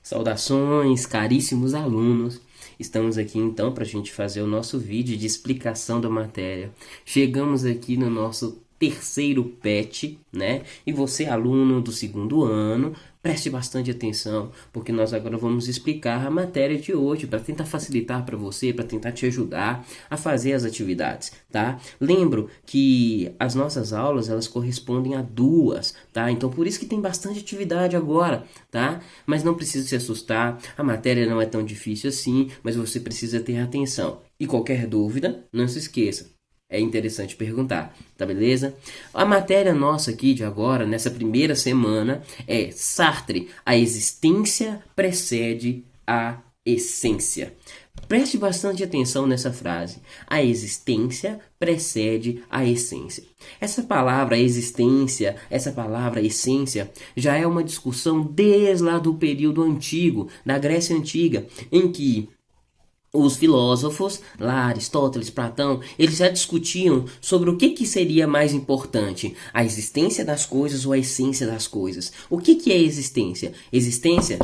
Saudações, caríssimos alunos! Estamos aqui então para a gente fazer o nosso vídeo de explicação da matéria. Chegamos aqui no nosso terceiro PET, né? E você, aluno do segundo ano, preste bastante atenção, porque nós agora vamos explicar a matéria de hoje para tentar facilitar para você, para tentar te ajudar a fazer as atividades, tá? Lembro que as nossas aulas, elas correspondem a duas, tá? Então por isso que tem bastante atividade agora, tá? Mas não precisa se assustar, a matéria não é tão difícil assim, mas você precisa ter atenção. E qualquer dúvida, não se esqueça. É interessante perguntar, tá beleza? A matéria nossa aqui de agora, nessa primeira semana, é Sartre, a existência precede a essência. Preste bastante atenção nessa frase. A existência precede a essência. Essa palavra existência, essa palavra essência, já é uma discussão desde lá do período antigo, da Grécia Antiga, em que os filósofos, lá Aristóteles, Platão, eles já discutiam sobre o que seria mais importante, a existência das coisas ou a essência das coisas. O que é existência? Existência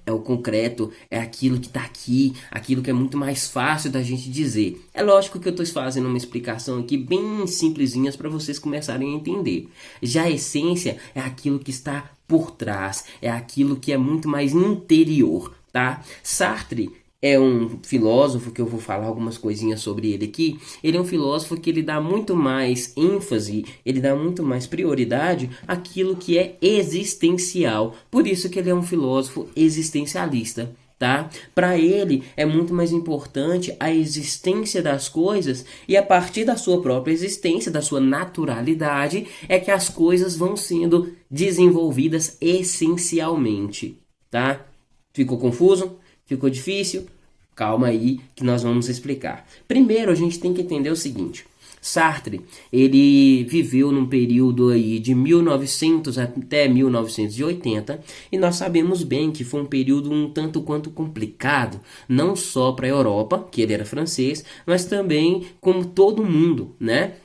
é o concreto, é aquilo que está aqui, aquilo que é muito mais fácil da gente dizer. É lógico que eu estou fazendo uma explicação aqui bem simplesinhas para vocês começarem a entender. Já a essência é aquilo que está por trás, é aquilo que é muito mais interior, tá? Sartre é um filósofo que eu vou falar algumas coisinhas sobre ele aqui. Ele é um filósofo que ele dá muito mais ênfase, ele dá muito mais prioridade àquilo que é existencial. Por isso que ele é um filósofo existencialista, tá? Para ele é muito mais importante a existência das coisas e a partir da sua própria existência, da sua naturalidade, é que as coisas vão sendo desenvolvidas essencialmente, tá? Ficou confuso? Ficou difícil? Calma aí que nós vamos explicar. Primeiro a gente tem que entender o seguinte. Sartre, ele viveu num período aí de 1900 até 1980 e nós sabemos bem que foi um período um tanto quanto complicado, não só para a Europa, que ele era francês, mas também como todo mundo, né?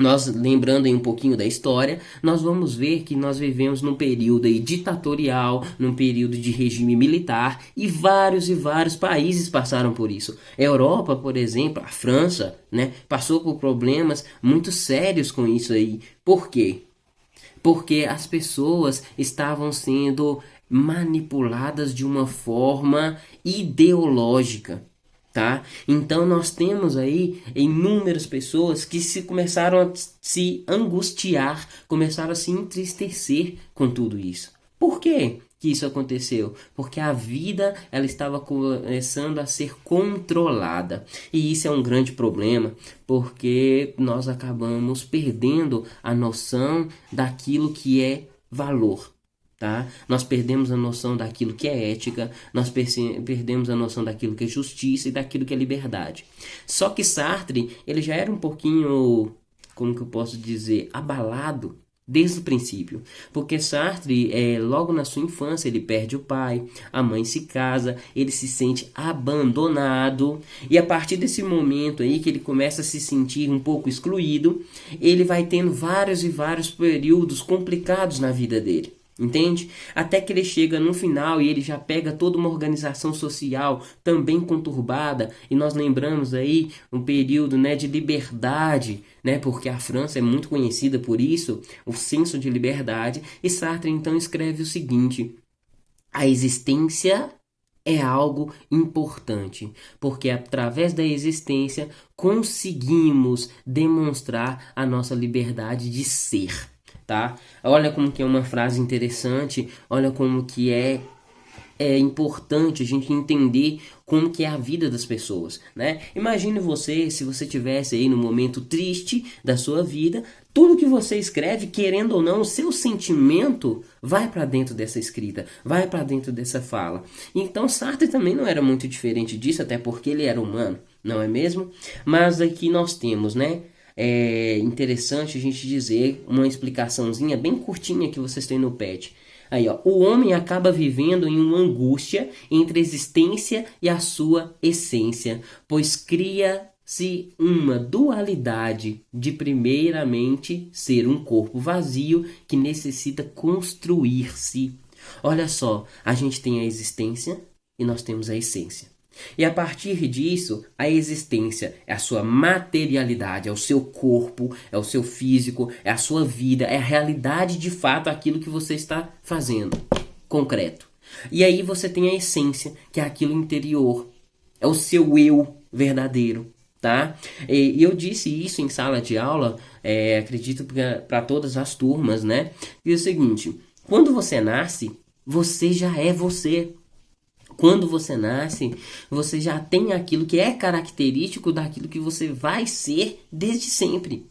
Nós, lembrando aí um pouquinho da história, nós vamos ver que nós vivemos num período aí ditatorial, num período de regime militar, e vários países passaram por isso. A Europa, por exemplo, a França, né, passou por problemas muito sérios com isso aí. Por quê? Porque as pessoas estavam sendo manipuladas de uma forma ideológica. Tá? Então nós temos aí inúmeras pessoas que começaram a se angustiar, começaram a se entristecer com tudo isso. Por quê que isso aconteceu? Porque a vida ela estava começando a ser controlada. E isso é um grande problema, porque nós acabamos perdendo a noção daquilo que é valor. Tá? Nós perdemos a noção daquilo que é ética, nós perdemos a noção daquilo que é justiça e daquilo que é liberdade. Só que Sartre, ele já era um pouquinho, como que eu posso dizer, abalado desde o princípio. Porque Sartre, logo na sua infância, ele perde o pai, a mãe se casa, ele se sente abandonado. E a partir desse momento aí que ele começa a se sentir um pouco excluído, ele vai tendo vários períodos complicados na vida dele. Entende? Até que ele chega no final e ele já pega toda uma organização social também conturbada, e nós lembramos aí um período, né, de liberdade, né, porque a França é muito conhecida por isso, o senso de liberdade, e Sartre então escreve o seguinte: a existência é algo importante, porque através da existência conseguimos demonstrar a nossa liberdade de ser. Tá? Olha como que é uma frase interessante, olha como que é importante a gente entender como que é a vida das pessoas, né? Imagine você, se você tivesse aí no momento triste da sua vida, tudo que você escreve, querendo ou não, o seu sentimento vai para dentro dessa escrita, vai para dentro dessa fala. Então Sartre também não era muito diferente disso, até porque ele era humano, não é mesmo? Mas aqui nós temos, né? É interessante a gente dizer uma explicaçãozinha bem curtinha que vocês têm no PET. Aí, ó, o homem acaba vivendo em uma angústia entre a existência e a sua essência, pois cria-se uma dualidade de primeiramente ser um corpo vazio que necessita construir-se. Olha só, a gente tem a existência e nós temos a essência. E a partir disso, a existência é a sua materialidade, é o seu corpo, é o seu físico, é a sua vida, é a realidade de fato aquilo que você está fazendo, concreto. E aí você tem a essência, que é aquilo interior, é o seu eu verdadeiro, tá? E eu disse isso em sala de aula, acredito para todas as turmas, né? E é o seguinte, quando você nasce, você já é você. Quando você nasce, você já tem aquilo que é característico daquilo que você vai ser desde sempre,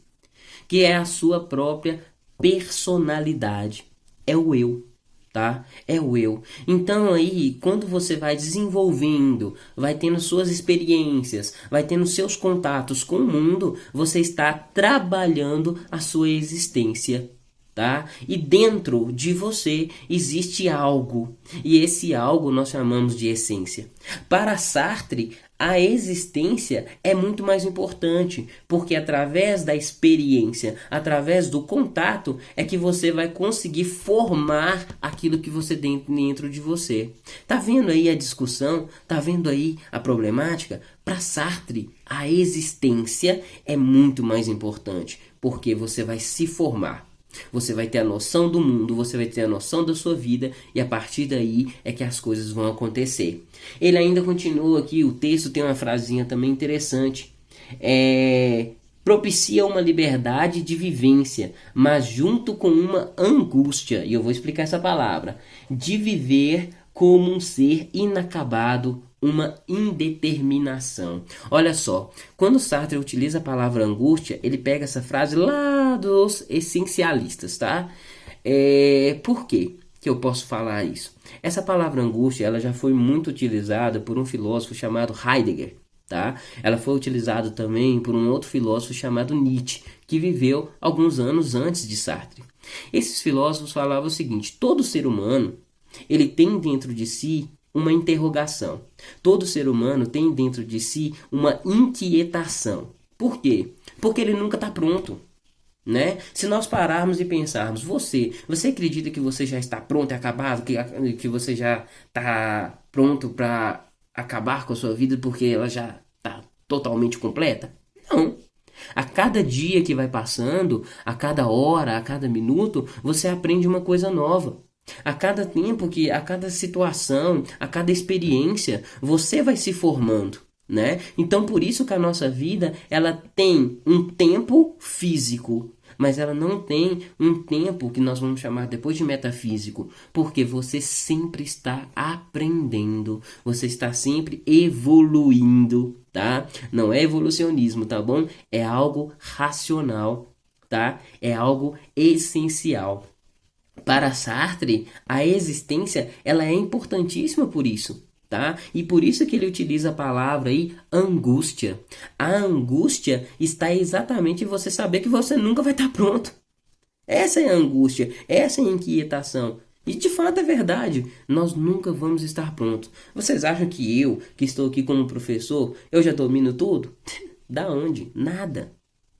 que é a sua própria personalidade. É o eu, tá? É o eu. Então aí, quando você vai desenvolvendo, vai tendo suas experiências, vai tendo seus contatos com o mundo, você está trabalhando a sua existência. Tá? E dentro de você existe algo, e esse algo nós chamamos de essência. Para Sartre, a existência é muito mais importante, porque através da experiência, através do contato, é que você vai conseguir formar aquilo que você tem dentro de você. Tá vendo aí a discussão? Tá vendo aí a problemática? Para Sartre, a existência é muito mais importante, porque você vai se formar. Você vai ter a noção do mundo, você vai ter a noção da sua vida, e a partir daí é que as coisas vão acontecer. Ele ainda continua aqui, o texto tem uma frasinha também interessante. Propicia uma liberdade de vivência, mas junto com uma angústia, e eu vou explicar essa palavra, de viver como um ser inacabado, uma indeterminação. Olha só, quando Sartre utiliza a palavra angústia, ele pega essa frase lá dos essencialistas, tá? Por quê que eu posso falar isso? Essa palavra angústia, ela já foi muito utilizada por um filósofo chamado Heidegger, tá? Ela foi utilizada também por um outro filósofo chamado Nietzsche, que viveu alguns anos antes de Sartre. Esses filósofos falavam o seguinte: todo ser humano, ele tem dentro de si uma interrogação. Todo ser humano tem dentro de si uma inquietação. Por quê? Porque ele nunca está pronto, né? Se nós pararmos e pensarmos, você acredita que você já está pronto e acabado, que você já está pronto para acabar com a sua vida porque ela já está totalmente completa? Não. A cada dia que vai passando, a cada hora, a cada minuto, você aprende uma coisa nova. A cada tempo a cada situação, a cada experiência, você vai se formando, né? Então, por isso que a nossa vida, ela tem um tempo físico, mas ela não tem um tempo que nós vamos chamar depois de metafísico, porque você sempre está aprendendo, você está sempre evoluindo, tá? Não é evolucionismo, tá bom? É algo racional, tá? É algo essencial. Para Sartre, a existência, ela é importantíssima por isso, tá? E por isso que ele utiliza a palavra aí, angústia. A angústia está exatamente em você saber que você nunca vai estar pronto. Essa é a angústia, essa é a inquietação. E de fato é verdade, nós nunca vamos estar prontos. Vocês acham que eu, que estou aqui como professor, eu já domino tudo? Da onde? Nada.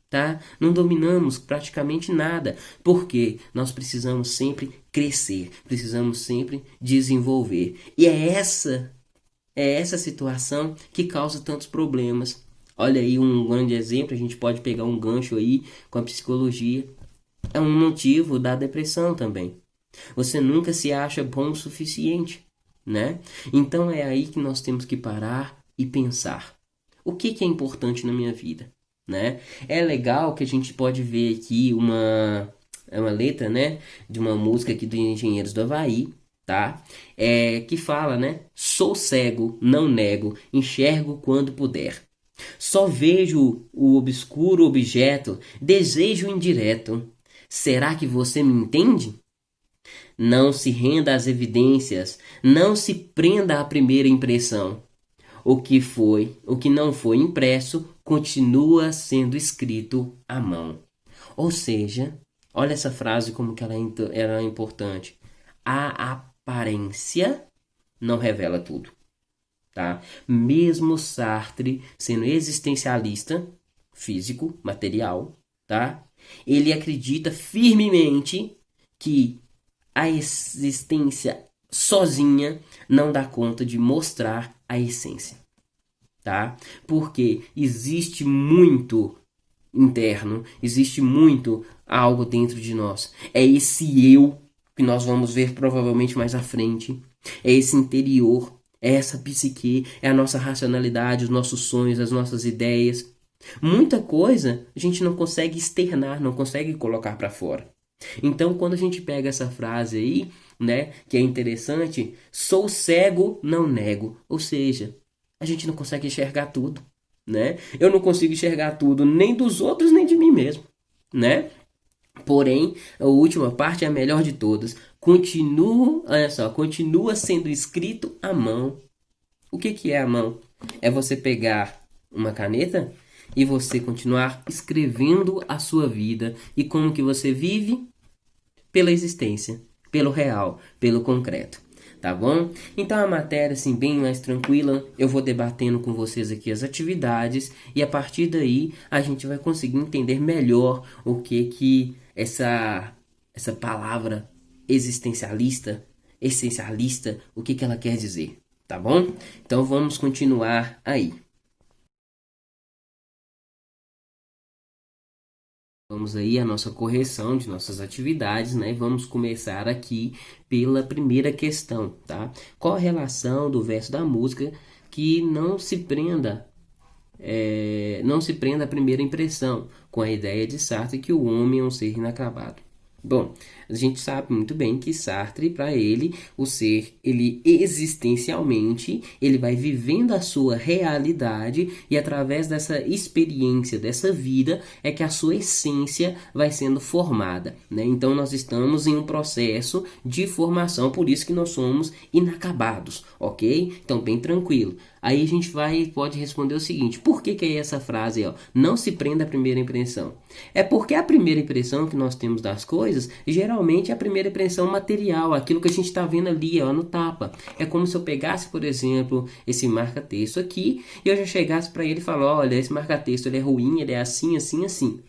Tá? Não dominamos praticamente nada, porque nós precisamos sempre crescer, precisamos sempre desenvolver. E é essa situação que causa tantos problemas. Olha aí um grande exemplo, a gente pode pegar um gancho aí com a psicologia. É um motivo da depressão também. Você nunca se acha bom o suficiente, né? Então é aí que nós temos que parar e pensar. O que é importante na minha vida? Né? É legal que a gente pode ver aqui uma letra, né, de uma música aqui dos Engenheiros do Havaí, tá? Que fala, né? Sou cego, não nego, enxergo quando puder. Só vejo o obscuro objeto, desejo indireto. Será que você me entende? Não se renda às evidências, não se prenda à primeira impressão. O que não foi impresso, continua sendo escrito à mão. Ou seja, olha essa frase como que ela é importante. a aparência não revela tudo, tá? Mesmo Sartre sendo existencialista, físico, material, tá? Ele acredita firmemente que a existência sozinha não dá conta de mostrar a essência, tá? Porque existe muito interno, existe muito algo dentro de nós. É esse eu que nós vamos ver provavelmente mais à frente. É esse interior, é essa psique, é a nossa racionalidade, os nossos sonhos, as nossas ideias. Muita coisa a gente não consegue externar, não consegue colocar para fora. Então, quando a gente pega essa frase aí, né, que é interessante, sou cego, não nego. Ou seja, a gente não consegue enxergar tudo, né? Eu não consigo enxergar tudo nem dos outros nem de mim mesmo, né? Porém, a última parte é a melhor de todas. Continua, olha só, continua sendo escrito à mão. O que que é a mão? É você pegar uma caneta e você continuar escrevendo a sua vida e como que você vive pela existência, pelo real, pelo concreto. Tá bom? Então a matéria assim bem mais tranquila, eu vou debatendo com vocês aqui as atividades e a partir daí a gente vai conseguir entender melhor o que essa palavra existencialista, essencialista, o que ela quer dizer, tá bom? Então vamos continuar aí. Vamos aí a nossa correção de nossas atividades, né? Vamos começar aqui pela primeira questão, tá? Qual a relação do verso da música que não se prenda à primeira impressão com a ideia de Sartre que o homem é um ser inacabado? Bom, a gente sabe muito bem que Sartre, para ele, o ser, ele existencialmente, ele vai vivendo a sua realidade e através dessa experiência, dessa vida, é que a sua essência vai sendo formada, né? Então nós estamos em um processo de formação, por isso que nós somos inacabados, ok? Então bem tranquilo. Aí a gente pode responder o seguinte: por que é essa frase, ó? Não se prenda à primeira impressão. É porque a primeira impressão que nós temos das coisas, geralmente é a primeira impressão material, aquilo que a gente está vendo ali, ó, no tapa. É como se eu pegasse, por exemplo, esse marca-texto aqui e eu já chegasse para ele e falar: olha, esse marca-texto ele é ruim, ele é assim, assim, assim.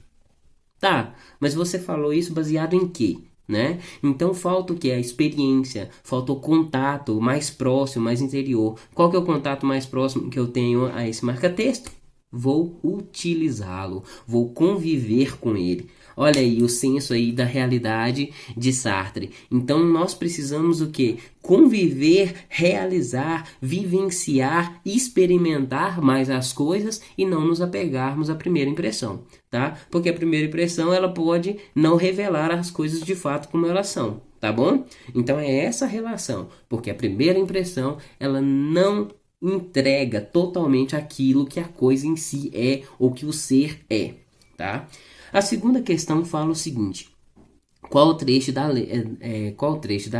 Tá, mas você falou isso baseado em quê? Né? Então falta o que? A experiência, falta o contato mais próximo, mais interior. Qual que é o contato mais próximo que eu tenho a esse marca-texto? Vou utilizá-lo, vou conviver com ele. Olha aí o senso aí da realidade de Sartre. Então nós precisamos o quê? Conviver, realizar, vivenciar, experimentar mais as coisas e não nos apegarmos à primeira impressão, tá? Porque a primeira impressão ela pode não revelar as coisas de fato como elas são, tá bom? Então é essa relação, porque a primeira impressão ela não entrega totalmente aquilo que a coisa em si é ou que o ser é, tá? A segunda questão fala o seguinte: qual trecho da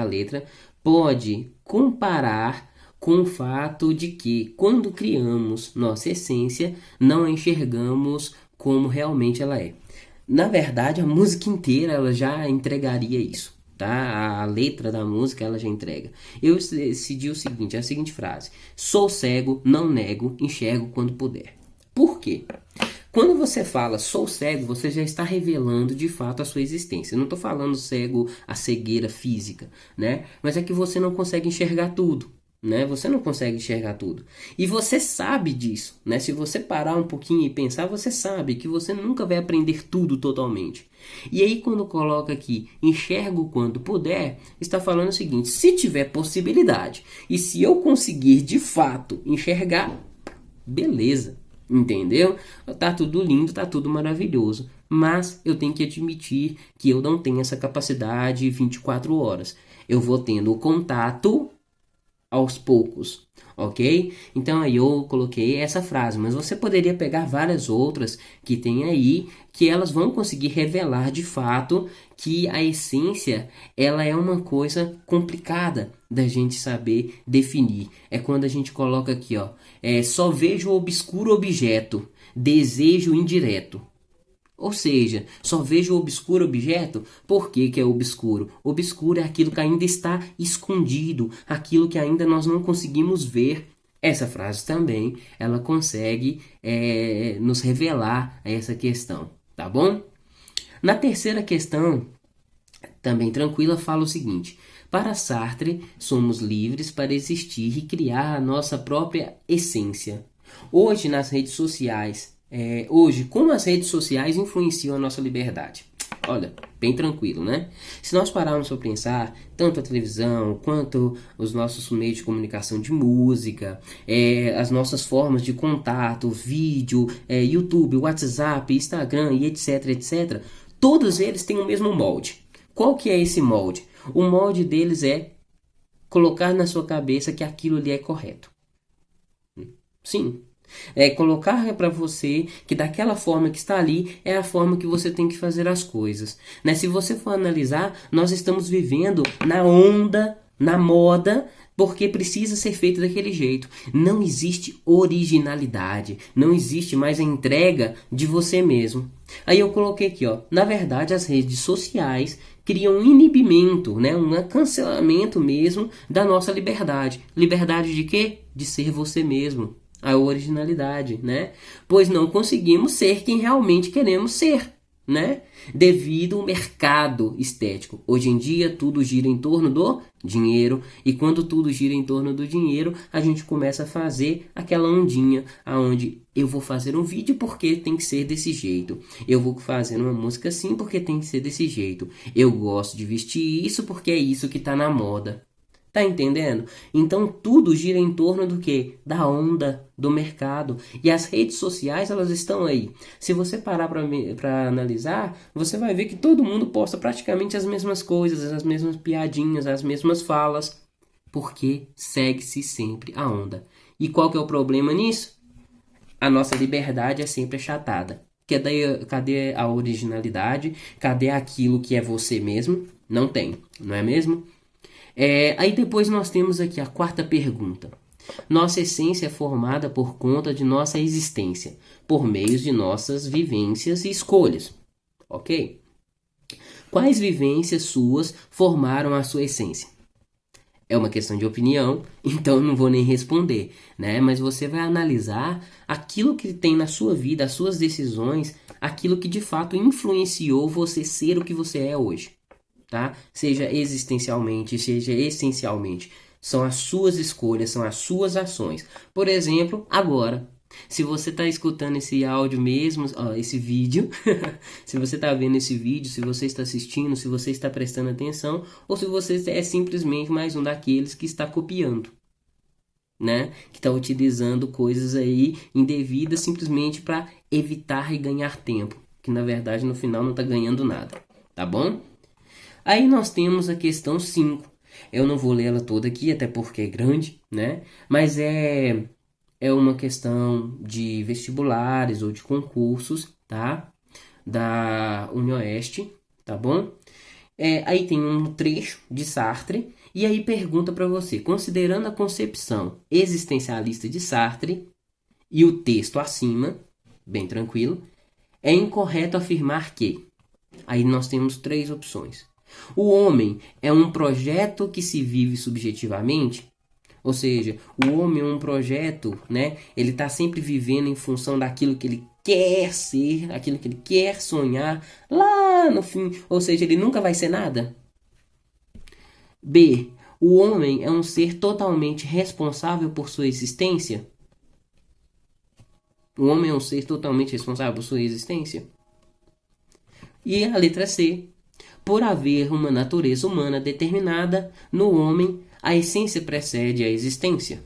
letra pode comparar com o fato de que, quando criamos nossa essência, não a enxergamos como realmente ela é? Na verdade, a música inteira ela já entregaria isso, tá? A letra da música ela já entrega. Eu decidi o seguinte, a seguinte frase: sou cego, não nego, enxergo quando puder. Por quê? Quando você fala sou cego, você já está revelando de fato a sua existência. Eu não estou falando cego, a cegueira física, né? Mas é que você não consegue enxergar tudo, né? Você não consegue enxergar tudo. E você sabe disso, né? Se você parar um pouquinho e pensar, você sabe que você nunca vai aprender tudo totalmente. E aí quando coloca aqui, enxergo quando puder, está falando o seguinte: se tiver possibilidade e se eu conseguir de fato enxergar, beleza. Entendeu? Tá tudo lindo, tá tudo maravilhoso. Mas eu tenho que admitir que eu não tenho essa capacidade 24 horas. Eu vou tendo o contato aos poucos, ok? Então aí eu coloquei essa frase, mas você poderia pegar várias outras que tem aí, que elas vão conseguir revelar de fato que a essência, ela é uma coisa complicada da gente saber definir. É quando a gente coloca aqui, ó, só vejo o obscuro objeto, desejo indireto. Ou seja, só vejo o obscuro objeto. Por que que é obscuro? Obscuro é aquilo que ainda está escondido, aquilo que ainda nós não conseguimos ver. Essa frase também, ela consegue nos revelar essa questão, tá bom? Na terceira questão, também tranquila, fala o seguinte: para Sartre, somos livres para existir e criar a nossa própria essência. Hoje, nas redes sociais, como as redes sociais influenciam a nossa liberdade? Olha, bem tranquilo, né? Se nós pararmos para pensar, tanto a televisão quanto os nossos meios de comunicação de música, as nossas formas de contato, vídeo, YouTube, WhatsApp, Instagram e etc, etc, todos eles têm o mesmo molde. Qual que é esse molde? O molde deles é colocar na sua cabeça que aquilo ali é correto. Sim. É colocar para você que daquela forma que está ali é a forma que você tem que fazer as coisas. Né? Se você for analisar, nós estamos vivendo na onda, na moda, porque precisa ser feito daquele jeito. Não existe originalidade, não existe mais a entrega de você mesmo. Aí eu coloquei aqui, ó, na verdade as redes sociais criam um inibimento, né, um cancelamento mesmo da nossa liberdade. Liberdade de quê? De ser você mesmo. A originalidade, né? Pois não conseguimos ser quem realmente queremos ser, né? Devido ao mercado estético. Hoje em dia tudo gira em torno do dinheiro, e quando tudo gira em torno do dinheiro, a gente começa a fazer aquela ondinha aonde eu vou fazer um vídeo porque tem que ser desse jeito. Eu vou fazer uma música assim porque tem que ser desse jeito. Eu gosto de vestir isso porque é isso que tá na moda. Tá entendendo? Então tudo gira em torno do que? Da onda do mercado. E as redes sociais, elas estão aí. Se você parar para analisar, você vai ver que todo mundo posta praticamente as mesmas coisas, as mesmas piadinhas, as mesmas falas, porque segue-se sempre a onda. E qual que é o problema nisso? A nossa liberdade é sempre achatada. Cadê a originalidade? Cadê aquilo que é você mesmo? Não tem, não é mesmo? Aí depois nós temos aqui a quarta pergunta. Nossa essência é formada por conta de nossa existência, por meio de nossas vivências e escolhas. Ok? Quais vivências suas formaram a sua essência? É uma questão de opinião, então não vou nem responder, né? Mas você vai analisar aquilo que tem na sua vida, as suas decisões, aquilo que de fato influenciou você ser o que você é hoje. Tá? Seja existencialmente, seja essencialmente. São as suas escolhas, são as suas ações. Por exemplo, agora, se você está escutando esse áudio mesmo, esse vídeo, se você está vendo esse vídeo, se você está assistindo, se você está prestando atenção, ou se você é simplesmente mais um daqueles que está copiando, né? Que está utilizando coisas aí indevidas simplesmente para evitar e ganhar tempo, que na verdade no final não está ganhando nada, tá bom? Aí nós temos a questão 5. Eu não vou ler ela toda aqui, até porque é grande, né? Mas é uma questão de vestibulares ou de concursos, tá? Da UniOeste, tá bom? Aí tem um trecho de Sartre, e aí pergunta para você, considerando a concepção existencialista de Sartre e o texto acima, bem tranquilo, é incorreto afirmar que... Aí nós temos 3 opções. O homem é um projeto que se vive subjetivamente, ou seja, o homem é um projeto, né? Ele está sempre vivendo em função daquilo que ele quer ser, aquilo que ele quer sonhar lá no fim, ou seja, ele nunca vai ser nada. B. O homem é um ser totalmente responsável por sua existência. O homem é um ser totalmente responsável por sua existência. E a letra C. Por haver uma natureza humana determinada, no homem, a essência precede a existência.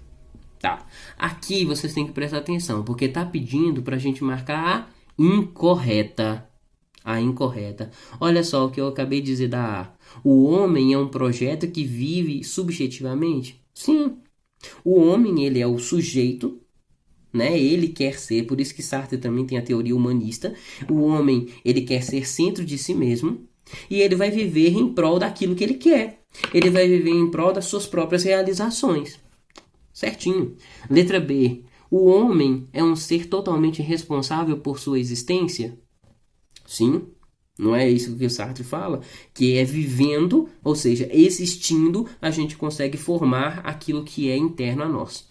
Tá. Aqui vocês têm que prestar atenção, porque tá pedindo para a gente marcar a incorreta. A incorreta. Olha só o que eu acabei de dizer da A. O homem é um projeto que vive subjetivamente? Sim. O homem, ele é o sujeito, né? Ele quer ser, por isso que Sartre também tem a teoria humanista. O homem, ele quer ser centro de si mesmo. E ele vai viver em prol daquilo que ele quer. Ele vai viver em prol das suas próprias realizações. Certinho. Letra B. O homem é um ser totalmente responsável por sua existência? Sim, não é isso que o Sartre fala? Que é vivendo, ou seja, existindo, a gente consegue formar aquilo que é interno a nós.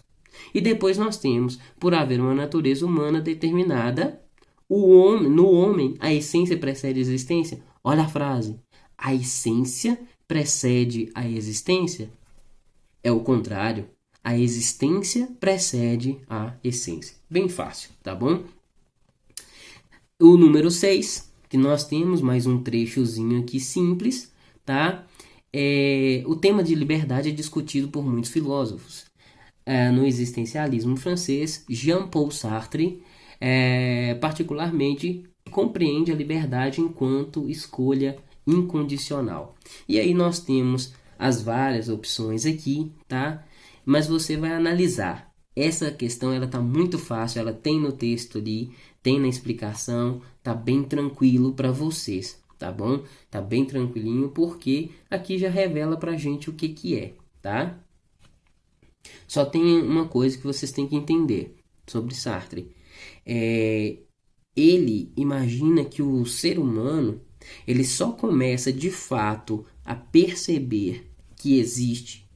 E depois nós temos, por haver uma natureza humana determinada, no homem, a essência precede a existência. Olha a frase. A essência precede a existência? É o contrário. A existência precede a essência. Bem fácil, tá bom? O número 6 que nós temos mais um trechozinho aqui simples, tá? O tema de liberdade é discutido por muitos filósofos. No existencialismo francês, Jean-Paul Sartre, particularmente, compreende a liberdade enquanto escolha incondicional. E aí nós temos as várias opções aqui, tá? Mas você vai analisar. Essa questão ela tá muito fácil, ela tem no texto ali, tem na explicação, tá bem tranquilo para vocês, tá bom? Tá bem tranquilinho porque aqui já revela pra gente o que que é, tá? Só tem uma coisa que vocês têm que entender sobre Sartre. Ele imagina que o ser humano ele só começa de fato a perceber que existe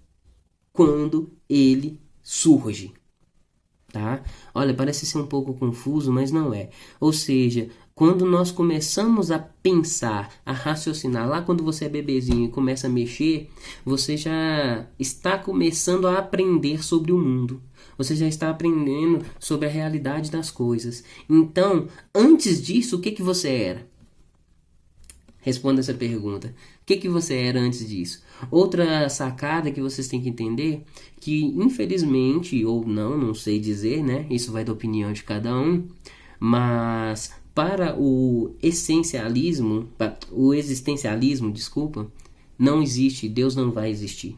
quando ele surge, tá? Olha, parece ser um pouco confuso, mas não é. Ou seja, quando nós começamos a pensar, a raciocinar, lá quando você é bebezinho e começa a mexer, você já está começando a aprender sobre o mundo. Você já está aprendendo sobre a realidade das coisas. Então, antes disso, o que que você era? Responda essa pergunta. O que que você era antes disso? Outra sacada que vocês têm que entender, que infelizmente, ou não, não sei dizer, né? Isso vai da opinião de cada um, mas para o existencialismo, desculpa, não existe, Deus não vai existir,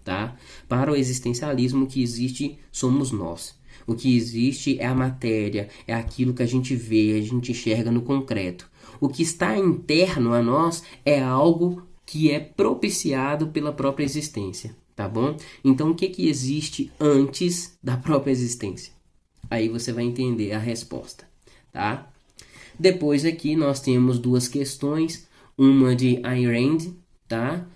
tá? Para o existencialismo, o que existe somos nós. O que existe é a matéria, é aquilo que a gente vê, a gente enxerga no concreto. O que está interno a nós é algo que é propiciado pela própria existência, tá bom? Então, o que que existe antes da própria existência? Aí você vai entender a resposta, tá? Depois aqui nós temos duas questões, uma de Ayn Rand, tá?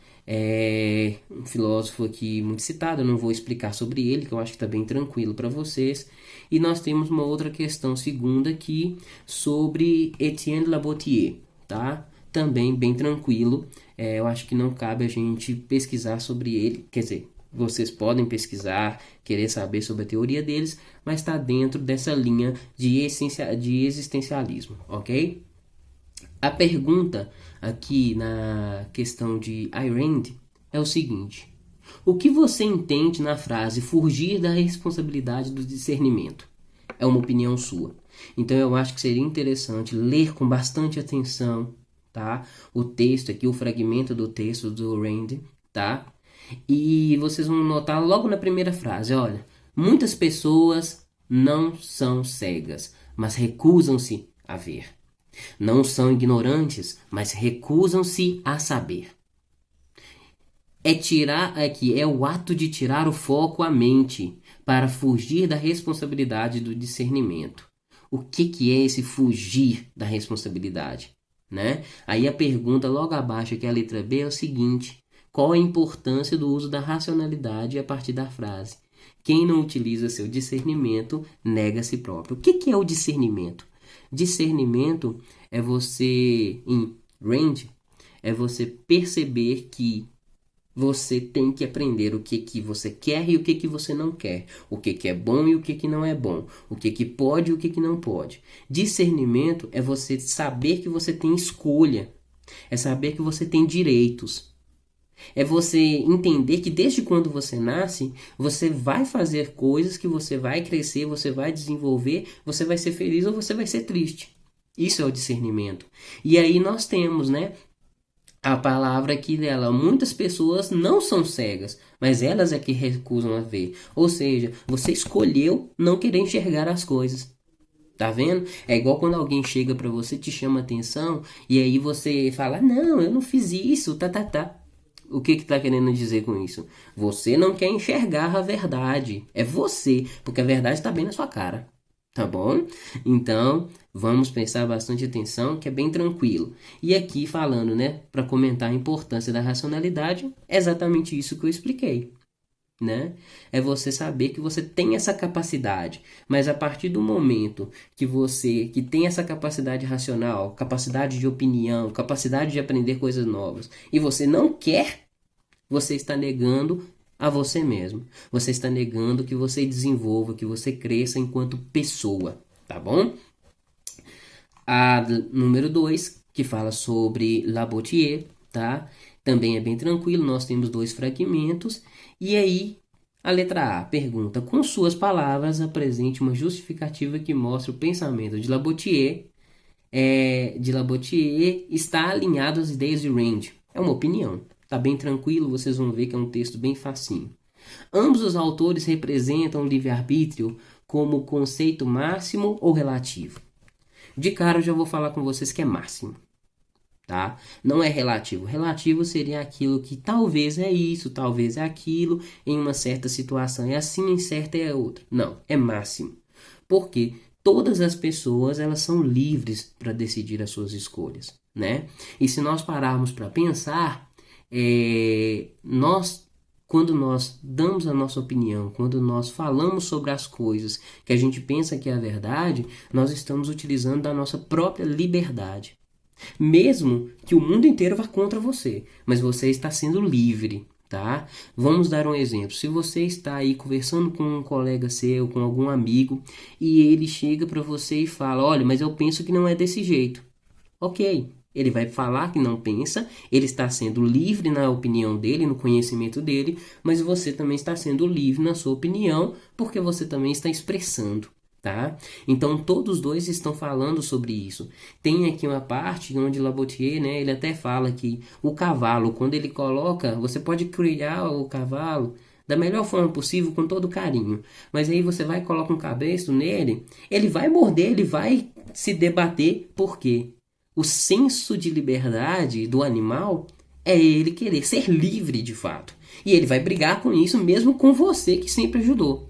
Um filósofo aqui muito citado, eu não vou explicar sobre ele, que eu acho que está bem tranquilo para vocês. E nós temos uma outra questão segunda aqui sobre Etienne Labotier, tá? Também bem tranquilo. Eu acho que não cabe a gente pesquisar sobre ele, quer dizer, vocês podem pesquisar, querer saber sobre a teoria deles, mas está dentro dessa linha de existencialismo, ok? A pergunta aqui na questão de Ayn Rand é o seguinte: o que você entende na frase fugir da responsabilidade do discernimento? É uma opinião sua. Então eu acho que seria interessante ler com bastante atenção, tá? O texto aqui, o fragmento do texto do Rand, tá? E vocês vão notar logo na primeira frase, olha, muitas pessoas não são cegas, mas recusam-se a ver. Não são ignorantes, mas recusam-se a saber. É o ato de tirar o foco à mente para fugir da responsabilidade do discernimento. O que que é esse fugir da responsabilidade, né? Aí a pergunta logo abaixo, que é a letra B, é o seguinte: qual a importância do uso da racionalidade a partir da frase? Quem não utiliza seu discernimento nega a si próprio. O que que é o discernimento? Discernimento é você, em Rand, é você perceber que você tem que aprender o que que você quer e o que que você não quer, o que que é bom e o que que não é bom, o que que pode e o que que não pode. Discernimento é você saber que você tem escolha, é saber que você tem direitos. É você entender que desde quando você nasce, você vai fazer coisas que você vai crescer, você vai desenvolver, você vai ser feliz ou você vai ser triste. Isso é o discernimento. E aí nós temos, né, a palavra aqui dela. Muitas pessoas não são cegas, mas elas é que recusam a ver. Ou seja, você escolheu não querer enxergar as coisas. Tá vendo? É igual quando alguém chega pra você, te chama atenção, e aí você fala, não, eu não fiz isso, tá. O que que tá querendo dizer com isso? Você não quer enxergar a verdade. É você, porque a verdade está bem na sua cara. Tá bom? Então, vamos prestar bastante atenção, que é bem tranquilo. E aqui falando, né, para comentar a importância da racionalidade, é exatamente isso que eu expliquei, né? É você saber que você tem essa capacidade, mas a partir do momento que você que tem essa capacidade racional, capacidade de opinião, capacidade de aprender coisas novas, e você não quer, você está negando a você mesmo. Você está negando que você desenvolva, que você cresça enquanto pessoa, tá bom? A número 2 que fala sobre Labotier, tá? Também é bem tranquilo, nós temos dois fragmentos. E aí, a letra A pergunta: com suas palavras, apresente uma justificativa que mostre o pensamento de Labotier, está alinhado às ideias de Rand. É uma opinião. Tá bem tranquilo, vocês vão ver que é um texto bem facinho. Ambos os autores representam o livre-arbítrio como conceito máximo ou relativo. De cara eu já vou falar com vocês que é máximo, tá? Não é relativo. Relativo seria aquilo que talvez é isso, talvez é aquilo, em uma certa situação é assim, em certa é outra. Não, é máximo. Porque todas as pessoas, elas são livres para decidir as suas escolhas, né? E se nós pararmos para pensar, quando nós damos a nossa opinião, quando nós falamos sobre as coisas que a gente pensa que é a verdade, nós estamos utilizando da nossa própria liberdade. Mesmo que o mundo inteiro vá contra você, mas você está sendo livre, tá? Vamos dar um exemplo. Se você está aí conversando com um colega seu, com algum amigo, e ele chega para você e fala: olha, mas eu penso que não é desse jeito. Ok, ele vai falar que não pensa, ele está sendo livre na opinião dele, no conhecimento dele, mas você também está sendo livre na sua opinião, porque você também está expressando, tá? Então todos dois estão falando sobre isso. Tem aqui uma parte onde Labotier, né, ele até fala que o cavalo, quando ele coloca, você pode criar o cavalo da melhor forma possível, com todo carinho. Mas aí você vai e coloca um cabresto nele, ele vai morder, ele vai se debater, por quê? O senso de liberdade do animal é ele querer ser livre de fato. E ele vai brigar com isso mesmo com você que sempre ajudou.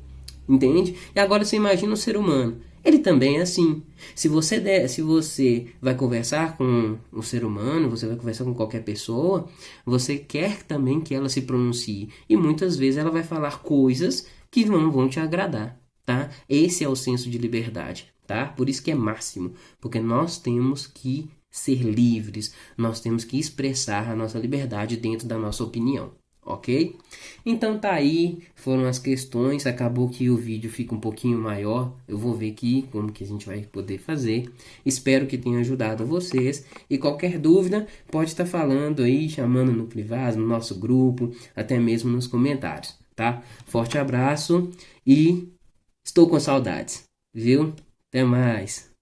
Entende? E agora você imagina o ser humano. Ele também é assim. Se você vai conversar com o ser humano, você vai conversar com qualquer pessoa, você quer também que ela se pronuncie. E muitas vezes ela vai falar coisas que não vão te agradar, tá? Esse é o senso de liberdade, tá? Por isso que é máximo, porque nós temos que ser livres, nós temos que expressar a nossa liberdade dentro da nossa opinião, ok? Então tá aí, foram as questões. Acabou que o vídeo fica um pouquinho maior, eu vou ver aqui como que a gente vai poder fazer. Espero que tenha ajudado vocês, e qualquer dúvida pode estar falando aí, chamando no privado, no nosso grupo, até mesmo nos comentários, tá? Forte abraço e estou com saudades, viu? Até mais!